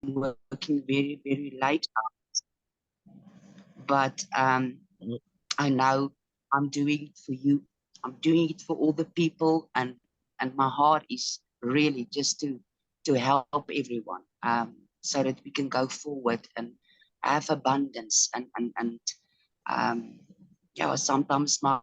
working very, very late, but I know I'm doing it for you. I'm doing it for all the people, and my heart is really just to help everyone, so that we can go forward and have abundance and um, yeah. Sometimes my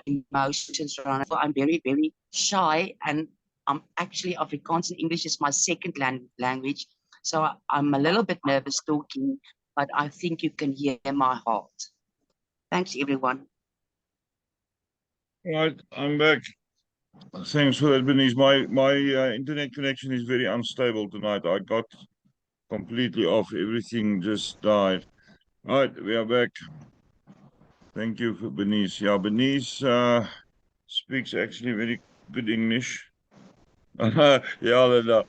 emotions around it. I'm very, very shy, and I'm actually Afrikaans and English is my second language. So I'm a little bit nervous talking, but I think you can hear my heart. Thanks, everyone. Right, I'm back. Thanks for that, Bernice. My internet connection is very unstable tonight. I got completely off. Everything just died. Right, we are back. Thank you for Bernice. Yeah, Bernice speaks actually very good English. Yeah, no, no.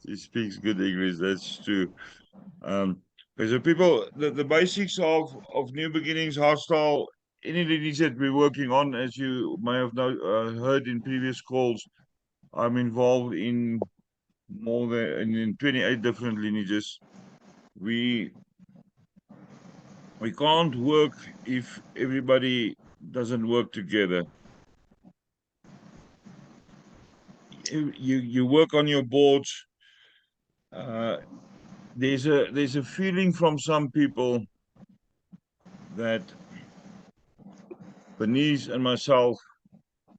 She speaks good English. That's true. Um, okay, so people, the basics of New Beginnings Hartstaal, any lineage that we're working on, as you may have heard in previous calls, I'm involved in more than in 28 different lineages. We we can't work if everybody doesn't work together. You work on your boards. Uh, there's a feeling from some people that Bernice and myself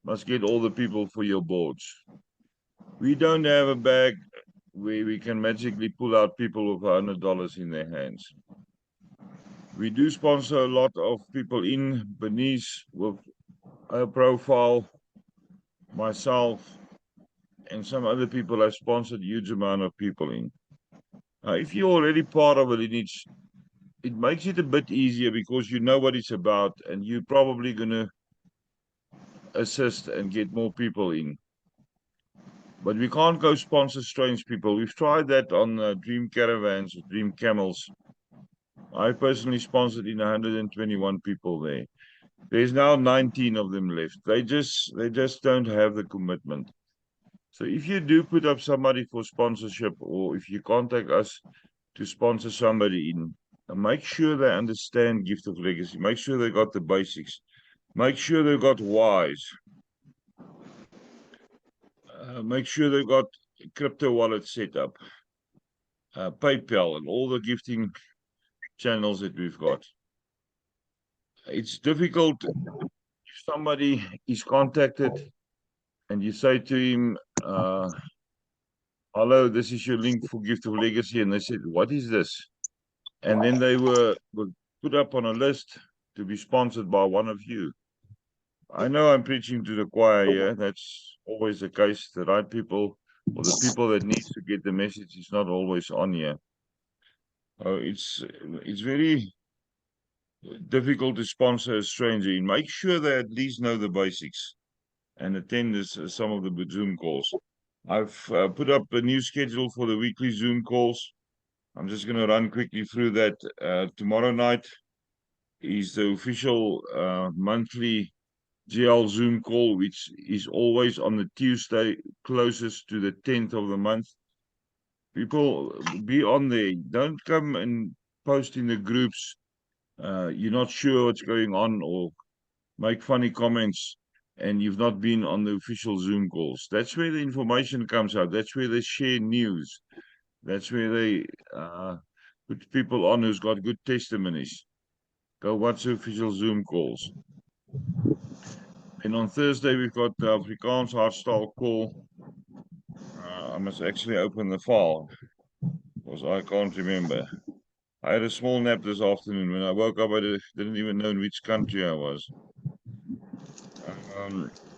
must get all the people for your boards. We don't have a bag where we can magically pull out people with $100 in their hands. We do sponsor a lot of people in Bernice with a profile, myself, and some other people have sponsored huge amount of people in. If you're already part of a lineage, it makes it a bit easier because you know what it's about and you're probably going to assist and get more people in. But we can't go sponsor strange people. We've tried that on Dream Caravans, Dream Camels. I personally sponsored in 121 people there. There's now 19 of them left. They just don't have the commitment. So if you do put up somebody for sponsorship, or if you contact us to sponsor somebody in, make sure they understand Gift of Legacy. Make sure they got the basics. Make sure they've got whys. Make sure they've got crypto wallet set up, PayPal, and all the gifting channels that we've got. It's difficult if somebody is contacted and you say to him, hello, this is your link for Gift of Legacy. And they said, what is this? And then they were put up on a list to be sponsored by one of you. I know I'm preaching to the choir here. That's always the case. The right people or the people that needs to get the message is not always on here. It's very difficult to sponsor a stranger in. Make sure they at least know the basics and attend some of the Zoom calls. I've put up a new schedule for the weekly Zoom calls. I'm just going to run quickly through that. Tomorrow night is the official monthly GL Zoom call, which is always on the Tuesday closest to the 10th of the month. People, be on there. Don't come and post in the groups. You're not sure what's going on or make funny comments and you've not been on the official Zoom calls. That's where the information comes out. That's where they share news. That's where they put people on who's got good testimonies. Go watch the official Zoom calls. And on Thursday, we've got the Afrikaans Hartstaal call. I must actually open the file because I can't remember. I had a small nap this afternoon. When I woke up, I didn't even know in which country I was.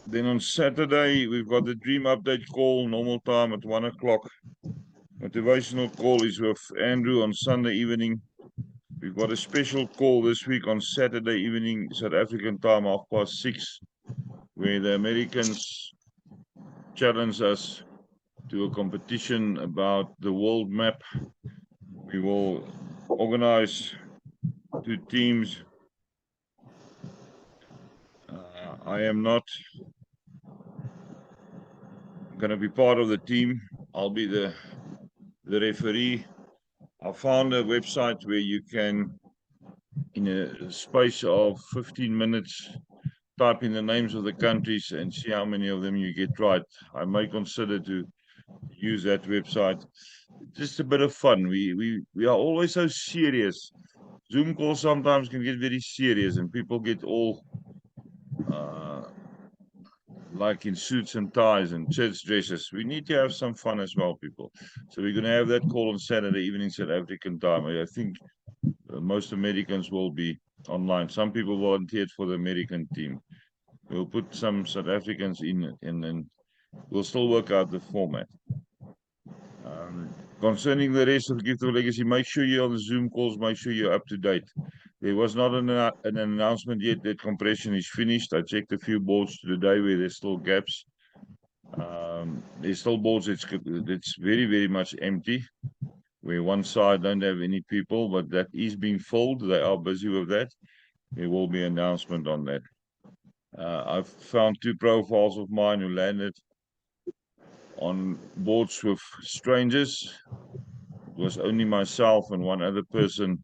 Then on Saturday, we've got the Dream Update call, normal time at 1 o'clock. Motivational call is with Andrew on Sunday evening. We've got a special call this week on Saturday evening, South African time, 6:30, where the Americans challenge us to a competition about the world map. We will organize two teams. I am not going to be part of the team. I'll be the referee. I found a website where you can, in a space of 15 minutes, type in the names of the countries and see how many of them you get right. I may consider to use that website. Just a bit of fun. We are always so serious. Zoom calls sometimes can get very serious, and people get all like in suits and ties and church dresses. We need to have some fun as well, people. So we're going to have that call on Saturday evening South African time. I think most Americans will be online. Some people volunteered for the American team. We'll put some South Africans in, and then we'll still work out the format. Concerning the rest of Gift of Legacy, make sure you're on the Zoom calls, make sure you're up to date. There was not an announcement yet that compression is finished. I checked a few boards today where there's still gaps. There's still boards that's very, very much empty, where one side don't have any people, but that is being filled. They are busy with that. There will be an announcement on that. I've found 2 profiles of mine who landed on boards with strangers. It was only myself and one other person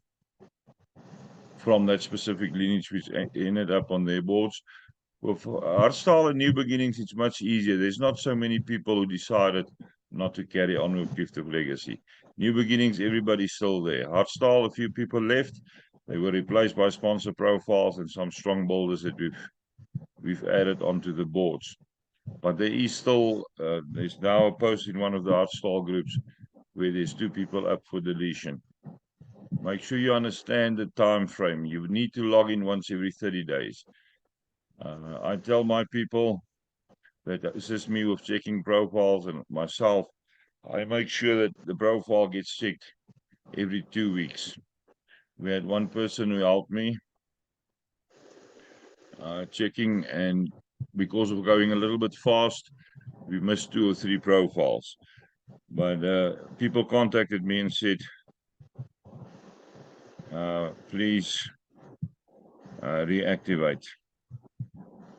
from that specific lineage which ended up on their boards. With Hartstaal and New Beginnings, it's much easier. There's not so many people who decided not to carry on with Gift of Legacy. New Beginnings, everybody's still there. Hartstaal, a few people left. They were replaced by sponsor profiles and some strong builders that we've added onto the boards. But there is still, there's now a post in one of the Hartstaal groups where there's 2 people up for deletion. Make sure you understand the time frame. You need to log in once every 30 days. I tell my people that assist me with checking profiles and myself, I make sure that the profile gets checked every 2 weeks. We had one person who helped me checking, and because of going a little bit fast, we missed 2 or 3 profiles. But people contacted me and said, please reactivate.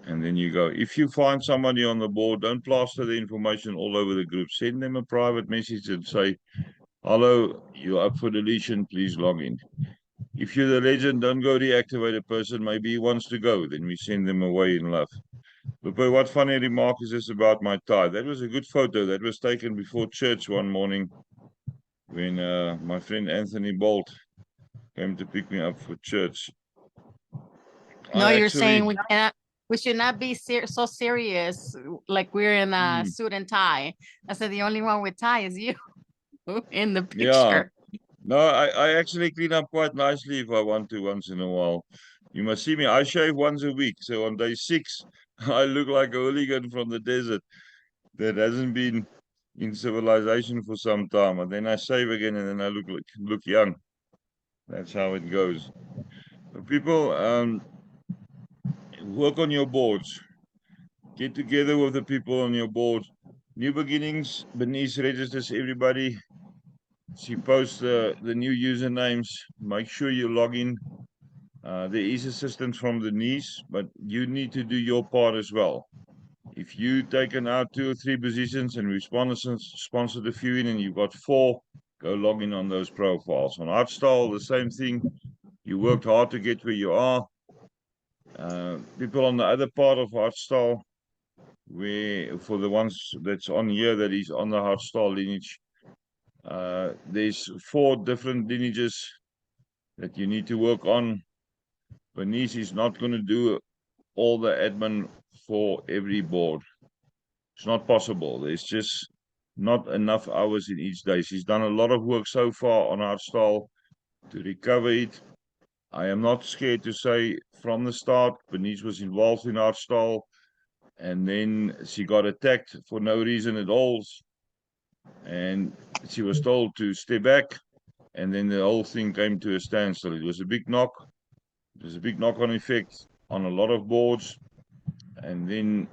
And then you go. If you find somebody on the board, don't plaster the information all over the group. Send them a private message and say, hello, you're up for deletion, please log in. If you're the legend, don't go reactivate a person. Maybe he wants to go. Then we send them away in love. But what funny remark is this about my tie? That was a good photo. That was taken before church one morning when my friend Anthony Bolt came to pick me up for church. No, you're saying we should not be so serious, like we're in a suit and tie. I said the only one with tie is you in the picture. Yeah. No, I actually clean up quite nicely if I want to once in a while. You must see me. I shave once a week. So on day 6, I look like a hooligan from the desert that hasn't been in civilization for some time. And then I shave again and then I look young. That's how it goes. People, work on your boards. Get together with the people on your board. New Beginnings, Bernice registers everybody. She posts the new usernames. Make sure you log in. There is assistance from Denise, but you need to do your part as well. If you've taken out 2 or 3 positions and we've sponsored a few in and you've got 4, go log in on those profiles. On Hartstaal, the same thing. You worked hard to get where you are. People on the other part of Hartstaal, where for the ones that's on here that is on the Hartstaal lineage, there's 4 different lineages that you need to work on. Bernice is not going to do all the admin for every board. It's not possible. There's just not enough hours in each day. She's done a lot of work so far on Hartstaal to recover it. I am not scared to say from the start, Bernice was involved in Hartstaal, and then she got attacked for no reason at all. And she was told to step back, and then the whole thing came to a standstill. It was a big knock. It was a big knock-on effect on a lot of boards. And then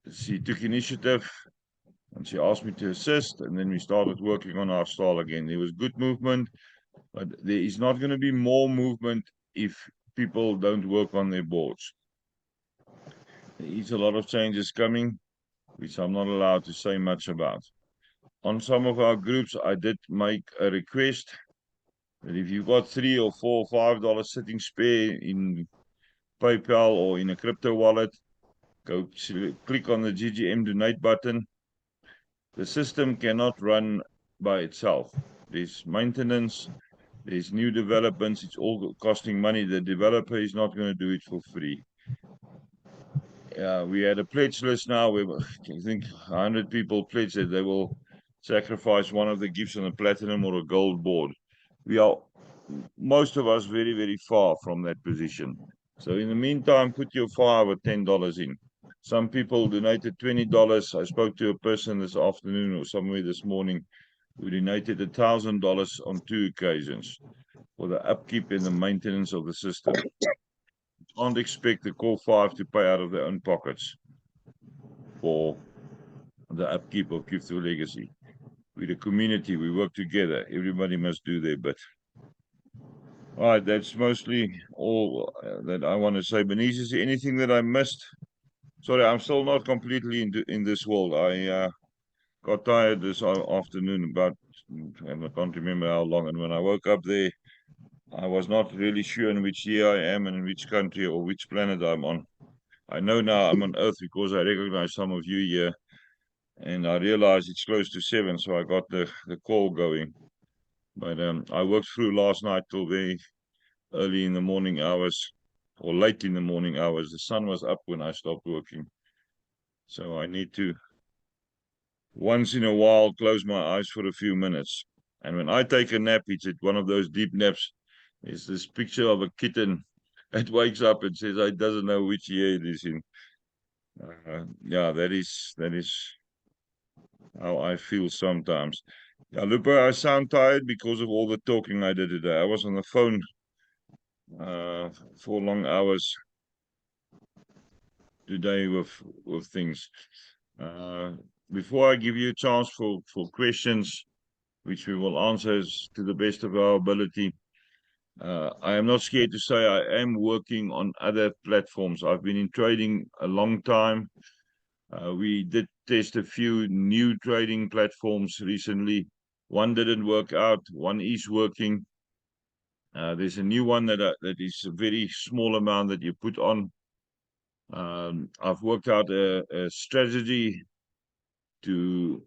she took initiative and she asked me to assist. And then we started working on Hartstaal again. There was good movement, but there is not going to be more movement if people don't work on their boards. There is a lot of changes coming, which I'm not allowed to say much about. On some of our groups, I did make a request that if you've got $3 or $4 or $5 sitting spare in PayPal or in a crypto wallet, go click on the GGM donate button. The system cannot run by itself. There's maintenance, there's new developments, it's all costing money. The developer is not going to do it for free. We had a pledge list now where I think 100 people pledged that they will sacrifice one of the gifts on a platinum or a gold board. We are, most of us, very, very far from that position. So in the meantime, put your $5 or $10 in. Some people donated $20. I spoke to a person this afternoon or somewhere this morning who donated $1,000 on 2 occasions for the upkeep and the maintenance of the system. Can't expect the core 5 to pay out of their own pockets for the upkeep of Gift of Legacy. We're the community, we work together. Everybody must do their bit. All right, that's mostly all that I want to say. Bernice, is there anything that I missed? Sorry, I'm still not completely in this world. I got tired this afternoon about, and I can't remember how long. And when I woke up there, I was not really sure in which year I am and in which country or which planet I'm on. I know now I'm on Earth because I recognize some of you here, and I realize it's close to 7, so I got the call going. But I worked through last night till very early in the morning hours, or late in the morning hours. The sun was up when I stopped working. So I need to, once in a while, close my eyes for a few minutes. And when I take a nap, it's at one of those deep naps. It's this picture of a kitten that wakes up and says, "I doesn't know which year it is in." Yeah, that is how I feel sometimes. Yeah, Lupa, I sound tired because of all the talking I did today. I was on the phone for long hours today with things. Before I give you a chance for questions, which we will answer to the best of our ability, I am not scared to say I am working on other platforms. I've been in trading a long time. We did test a few new trading platforms recently. One didn't work out. One is working. There's a new one that is a very small amount that you put on. I've worked out a strategy to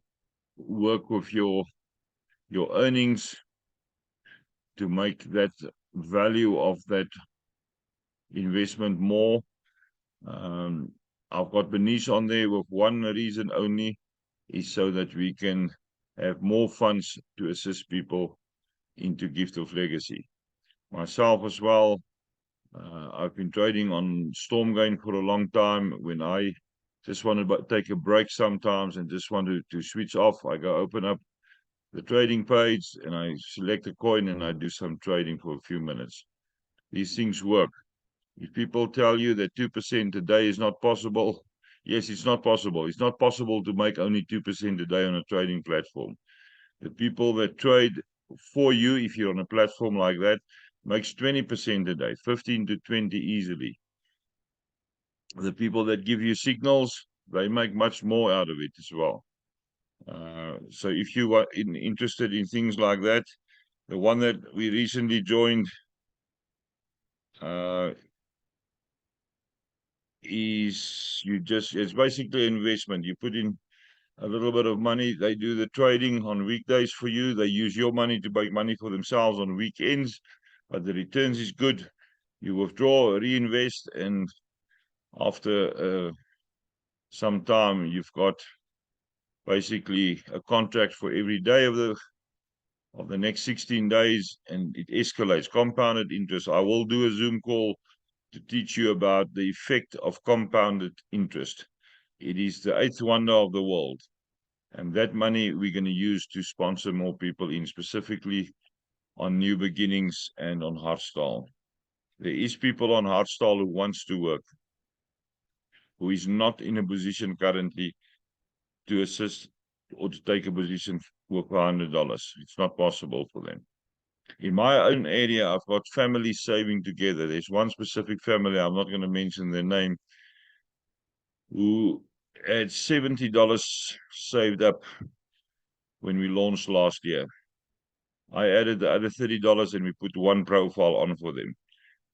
work with your earnings to make that value of that investment more. I've got Bernice on there with one reason only, is so that we can have more funds to assist people into Gift of Legacy. Myself as well, I've been trading on Stormgain for a long time. When I just want to take a break sometimes and just want to switch off, I go open up the trading page and I select a coin and I do some trading for a few minutes. These things work. If people tell you that 2% a day is not possible, yes, it's not possible. It's not possible to make only 2% a day on a trading platform. The people that trade for you, if you're on a platform like that, makes 20% a day, 15 to 20 easily. The people that give you signals, they make much more out of it as well. So if you are interested in things like that, the one that we recently joined it's basically an investment. You put in a little bit of money, they do the trading on weekdays for you. They use your money to make money for themselves on weekends, but the returns is good. You withdraw, reinvest, and after some time, you've got basically a contract for every day of the next 16 days, and it escalates. Compounded interest. I will do a Zoom call to teach you about the effect of compounded interest. It is the 8th wonder of the world. And that money we're going to use to sponsor more people in, specifically on New Beginnings and on Hartstaal. There is people on Hartstaal who wants to work, who is not in a position currently to assist or to take a position worth $100. It's not possible for them. In my own area, I've got families saving together. There's one specific family, I'm not going to mention their name, who had $70 saved up when we launched last year. I added the other $30 and we put one profile on for them.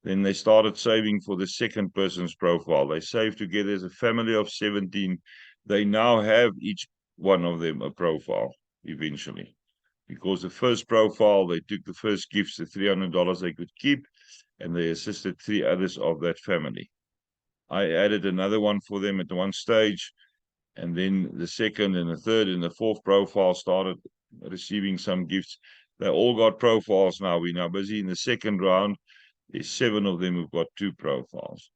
Then they started saving for the second person's profile. They saved together as a family of 17. They now have each one of them a profile eventually. Because the first profile, they took the first gifts, the $300 they could keep, and they assisted 3 others of that family. I added another one for them at one stage, and then the second and the third and the fourth profile started receiving some gifts. They all got profiles now. We're now busy in the second round. There's 7 of them who've got 2 profiles.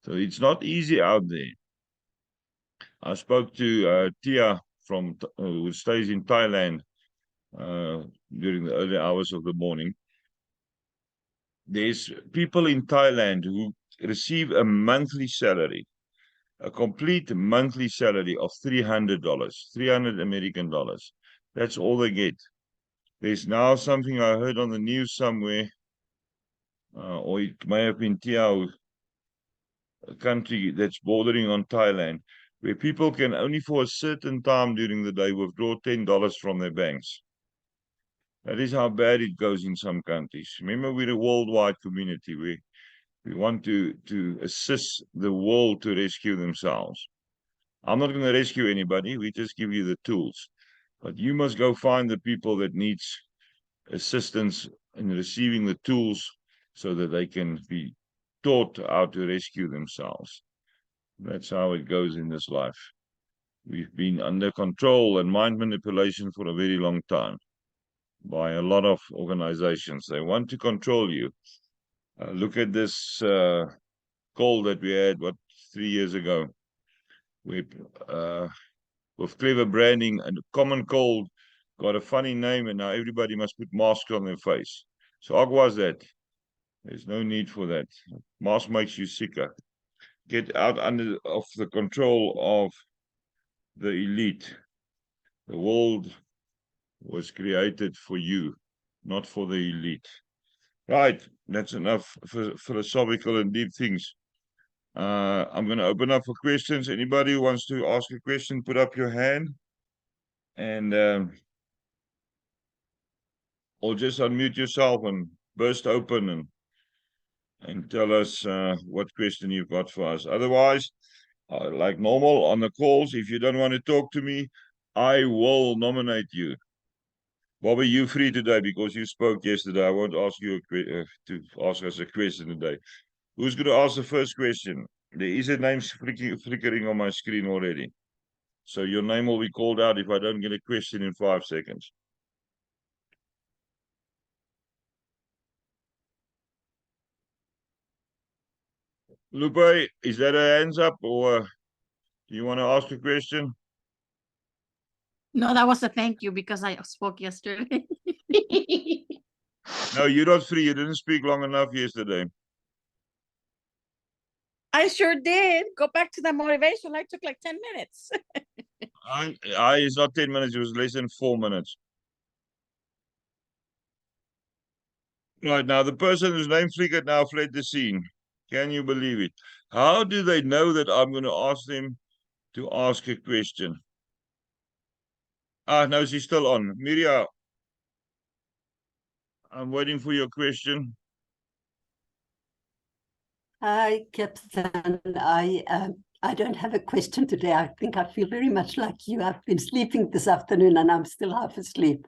So it's not easy out there. I spoke to Tia who stays in Thailand during the early hours of the morning. There's people in Thailand who receive a monthly salary, a complete monthly salary of $300, 300 American dollars. That's all they get. There's now something I heard on the news somewhere, or it may have been Tiao, a country that's bordering on Thailand, where people can only for a certain time during the day withdraw $10 from their banks. That is how bad it goes in some countries. Remember, we're a worldwide community. We want to assist the world to rescue themselves. I'm not going to rescue anybody. We just give you the tools. But you must go find the people that needs assistance in receiving the tools so that they can be taught how to rescue themselves. That's how it goes in this life. We've been under control and mind manipulation for a very long time by a lot of organizations. They want to control you. Look at this call that we had, 3 years ago, with clever branding, and common cold got a funny name, and now everybody must put masks on their face. So how was that? There's no need for that. Mask makes you sicker. Get out of the control of the elite. The world was created for you, not for the elite. Right, that's enough philosophical and deep things. I'm going to open up for questions. Anybody who wants to ask a question, put up your hand, and or just unmute yourself and burst open and tell us what question you've got for us. Otherwise, like normal on the calls, if you don't want to talk to me, I will nominate you. Bobby, you free today because you spoke yesterday. I won't ask you to ask us a question today. Who's going to ask the first question? There is a name flickering on my screen already. So your name will be called out if I don't get a question in 5 seconds. Lupe, is that a hands up, or do you want to ask a question? No, that was a thank you because I spoke yesterday. No, you're not free. You didn't speak long enough yesterday. I sure did. Go back to the motivation. I took like 10 minutes. It's not 10 minutes. It was less than 4 minutes. Right, now the person whose name flickered now fled the scene. Can you believe it? How do they know that I'm going to ask them to ask a question? No, she's still on. Miria, I'm waiting for your question. Hi, Captain. I don't have a question today. I think I feel very much like you. I've been sleeping this afternoon and I'm still half asleep.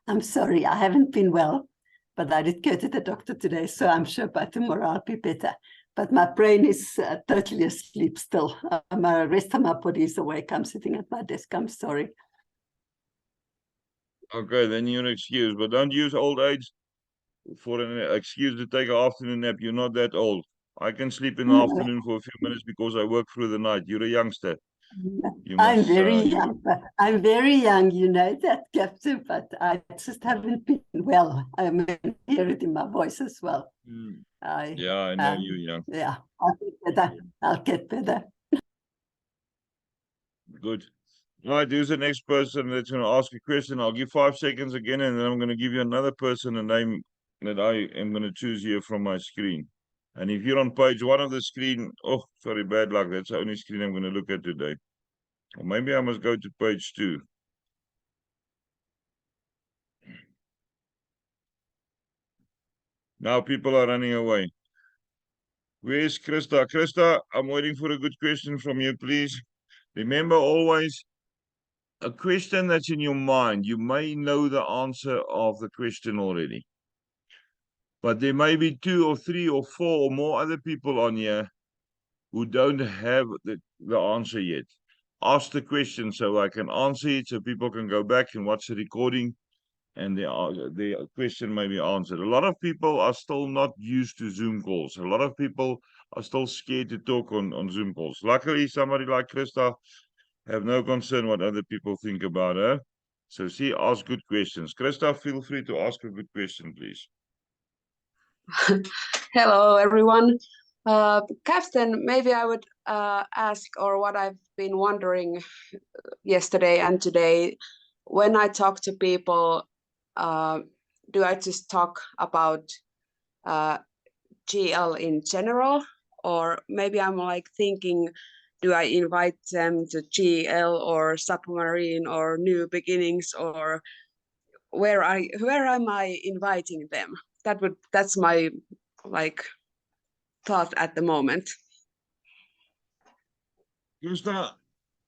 I'm sorry, I haven't been well, but I did go to the doctor today, so I'm sure by tomorrow I'll be better. But my brain is totally asleep still. My rest of my body is awake. I'm sitting at my desk. I'm sorry. Okay, then you're excused, but don't use old age for an excuse to take an afternoon nap. You're not that old. I can sleep in the afternoon for a few minutes because I work through the night. You're a youngster. I'm very young. I'm very young, you know that, Captain, but I just haven't been well. I hear it in my voice as well. I know you're young. Yeah, I'll get better. I'll get better. Good. All right, who's the next person that's going to ask a question? I'll give 5 seconds again, and then I'm going to give you another person a name that I am going to choose here from my screen. And if you're on page 1 of the screen, oh, sorry, bad luck. That's the only screen I'm going to look at today. Or maybe I must go to page 2. Now people are running away. Where's Krista? Krista, I'm waiting for a good question from you, please. Remember always, a question that's in your mind, you may know the answer of the question already. But there may be 2 or 3 or 4 or more other people on here who don't have the answer yet. Ask the question so I can answer it, so people can go back and watch the recording and the question may be answered. A lot of people are still not used to Zoom calls. A lot of people are still scared to talk on Zoom calls. Luckily, somebody like Krista have no concern what other people think about her. So she asks good questions. Krista, feel free to ask a good question, please. Hello, everyone. Captain, maybe I would ask, or what I've been wondering yesterday and today, when I talk to people, do I just talk about GL in general, or maybe I'm like thinking, do I invite them to GL or submarine or new beginnings, or where am I inviting them? That's my like thought at the moment. Krista,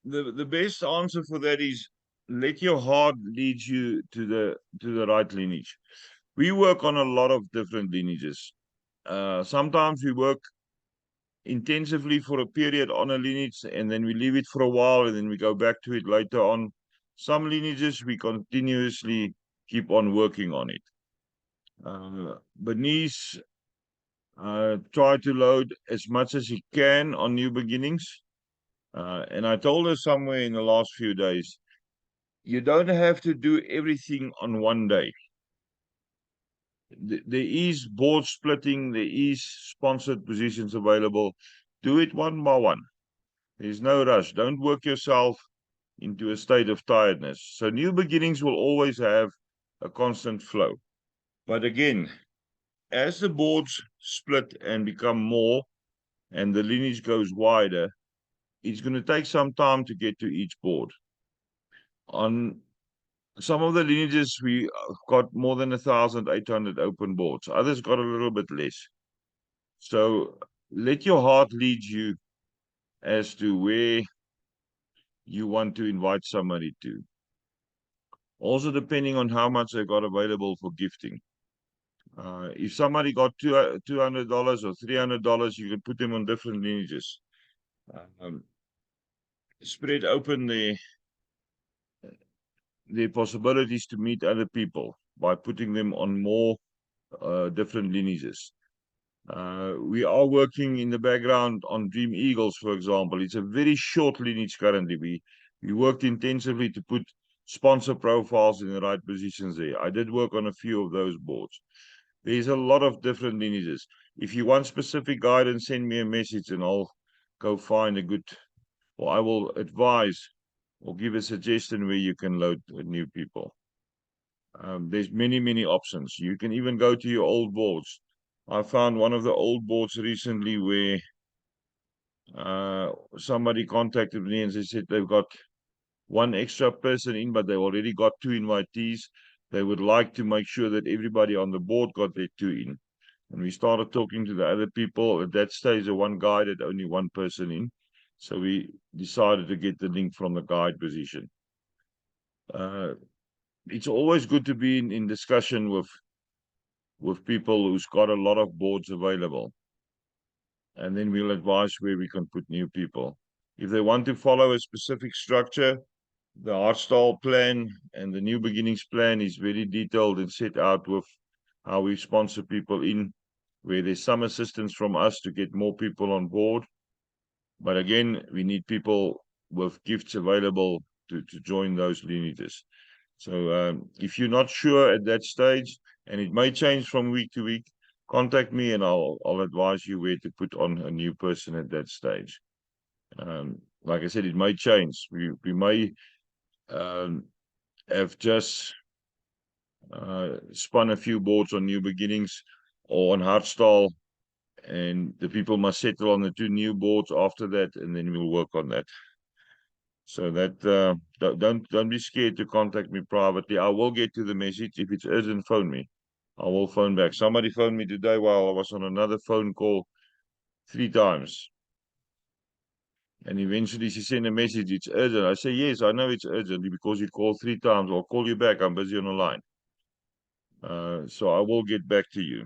the best answer for that is let your heart lead you to the right lineage. We work on a lot of different lineages. Sometimes we work intensively for a period on a lineage and then we leave it for a while and then we go back to it later on. Some lineages we continuously keep on working on it. Bernice try to load as much as he can on new beginnings. And I told her somewhere in the last few days, you don't have to do everything on one day. There is board splitting, there is sponsored positions available. Do it one by one. There's no rush. Don't work yourself into a state of tiredness. So new beginnings will always have a constant flow. But again, as the boards split and become more and the lineage goes wider, it's going to take some time to get to each board. On some of the lineages, we got more than 1,800 open boards. Others got a little bit less. So let your heart lead you as to where you want to invite somebody to. Also, depending on how much they got available for gifting. If somebody got $200 or $300, you can put them on different lineages. Spread open their possibilities to meet other people by putting them on more different lineages. We are working in the background on Dream Eagles, for example. It's a very short lineage currently. We worked intensively to put sponsor profiles in the right positions there. I did work on a few of those boards. There's a lot of different lineages. If you want specific guidance, send me a message and I'll go find a good, or I will advise or give a suggestion where you can load new people. There's many options. You can even go to your old boards. I found one of the old boards recently where somebody contacted me and they said they've got one extra person in, but they already got 2 invitees. They would like to make sure that everybody on the board got their 2 in. And we started talking to the other people. At that stage, the one guide had only 1 person in. So we decided to get the link from the guide position. It's always good to be in discussion with people who's got a lot of boards available. And then we'll advise where we can put new people. If they want to follow a specific structure, the Hartstaal plan and the New Beginnings plan is very detailed and set out with how we sponsor people in, where there's some assistance from us to get more people on board. But again, we need people with gifts available to join those lineages. So if you're not sure at that stage, and it may change from week to week, contact me and I'll advise you where to put on a new person at that stage. Like I said, it may change. We may have just spun a few boards on New Beginnings or on Hartstaal, and the people must settle on the 2 new boards after that, and then we'll work on that. So that don't be scared to contact me privately. I will get to the message. If it's urgent, phone me. I will phone back. Somebody phoned me today while I was on another phone call 3 times. And eventually she sent a message, it's urgent. I say, yes, I know it's urgent because you called 3 times. I'll call you back. I'm busy on the line. So I will get back to you.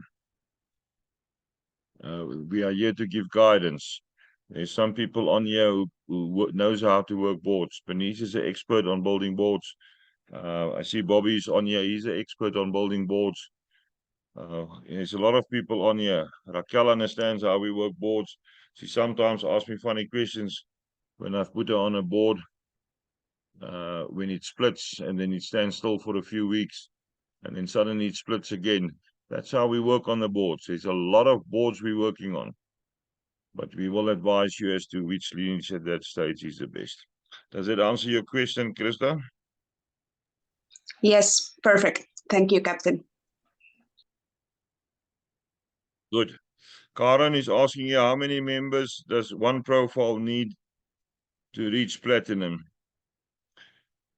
We are here to give guidance. There's some people on here who knows how to work boards. Bernice is an expert on building boards. I see Bobby's on here. He's an expert on building boards. There's a lot of people on here. Raquel understands how we work boards. She sometimes asks me funny questions when I've put her on a board, when it splits and then it stands still for a few weeks and then suddenly it splits again. That's how we work on the boards. There's a lot of boards we're working on, but we will advise you as to which lineage at that stage is the best. Does it answer your question, Krista? Yes, perfect. Thank you, Captain. Good. Karen is asking you, how many members does one profile need to reach platinum?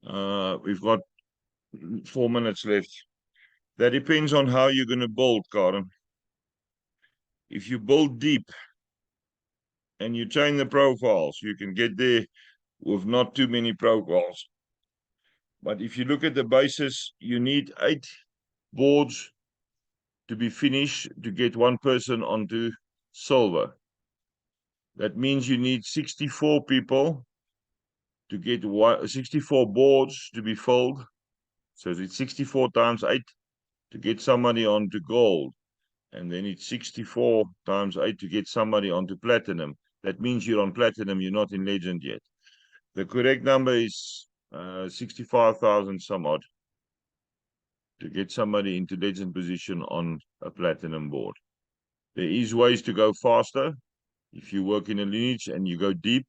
We've got 4 minutes left. That depends on how you're going to build, Karen. If you build deep and you change the profiles, you can get there with not too many profiles. But if you look at the basis, you need 8 boards to be finished to get one person onto silver. That means you need 64 people to get 64 boards to be filled. So it's 64 times 8 to get somebody onto gold. And then it's 64 times 8 to get somebody onto platinum. That means you're on platinum, you're not in legend yet. The correct number is 65,000 some odd to get somebody into legend position on a platinum board. There is ways to go faster if you work in a lineage and you go deep,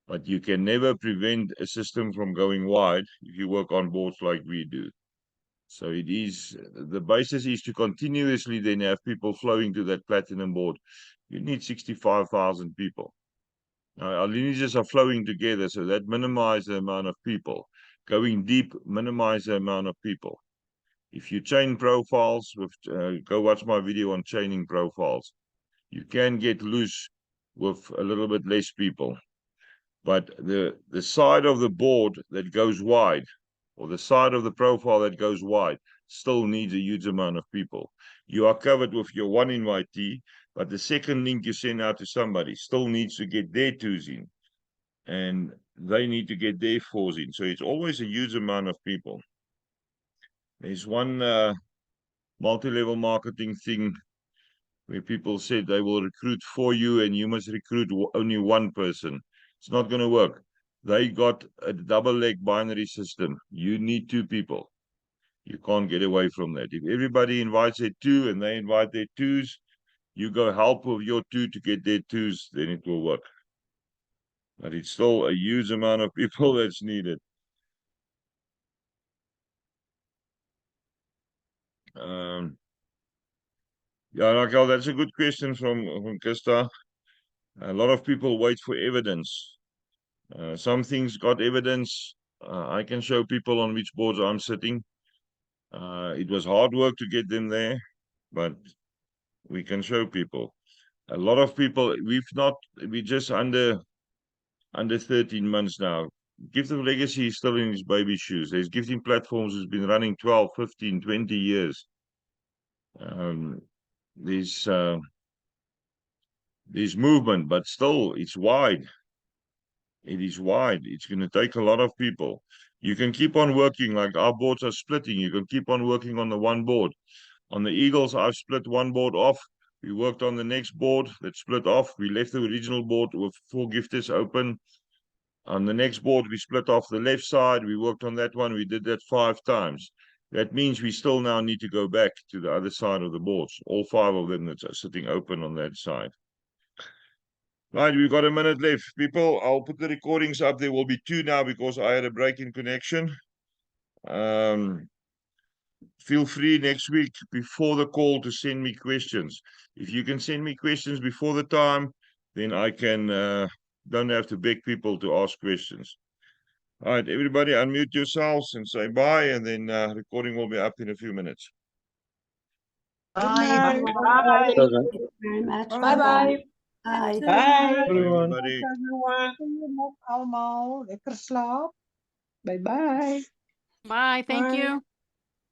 but you can never prevent a system from going wide if you work on boards like we do. So it is, the basis is to continuously then have people flowing to that platinum board. You need 65,000 people. Now, our lineages are flowing together, so that minimizes the amount of people. Going deep minimizes the amount of people. If you chain profiles, go watch my video on chaining profiles. You can get loose with a little bit less people. But the side of the board that goes wide, or the side of the profile that goes wide, still needs a huge amount of people. You are covered with your one invitee, but the second link you send out to somebody still needs to get their 2s in, and they need to get their 4s in. So it's always a huge amount of people. There's one multi-level marketing thing where people said they will recruit for you and you must recruit only one person. It's not going to work. They got a double leg binary system. You need 2 people. You can't get away from that. If everybody invites their 2 and they invite their 2s, you go help with your 2 to get their 2s, then it will work. But it's still a huge amount of people that's needed. Yeah, Raquel, that's a good question from Krista. A lot of people wait for evidence. Some things got evidence. I can show people on which boards I'm sitting. It was hard work to get them there, but we can show people. A lot of people, we're just under 13 months now. Gift of Legacy is still in his baby shoes. There's gifting platforms who's been running 12, 15, 20 years. There's movement, but still it's wide. It is wide. It's going to take a lot of people. You can keep on working, like our boards are splitting. You can keep on working on the one board. On the Eagles, I've split one board off. We worked on the next board that split off. We left the original board with 4 gifters open. On the next board, we split off the left side. We worked on that one. We did that 5 times. That means we still now need to go back to the other side of the boards. All 5 of them that are sitting open on that side. Right, we've got a minute left. People, I'll put the recordings up. There will be 2 now because I had a break in connection. feel free next week before the call to send me questions. If you can send me questions before the time, then I can don't have to beg people to ask questions. All right, everybody, unmute yourselves and say bye, and then recording will be up in a few minutes. Bye. Bye. Bye. Thank you very much. Bye. Bye. Bye. Bye. Bye. Everybody. Allemaal lekker slaap. Bye bye. Bye. Thank Bye. you.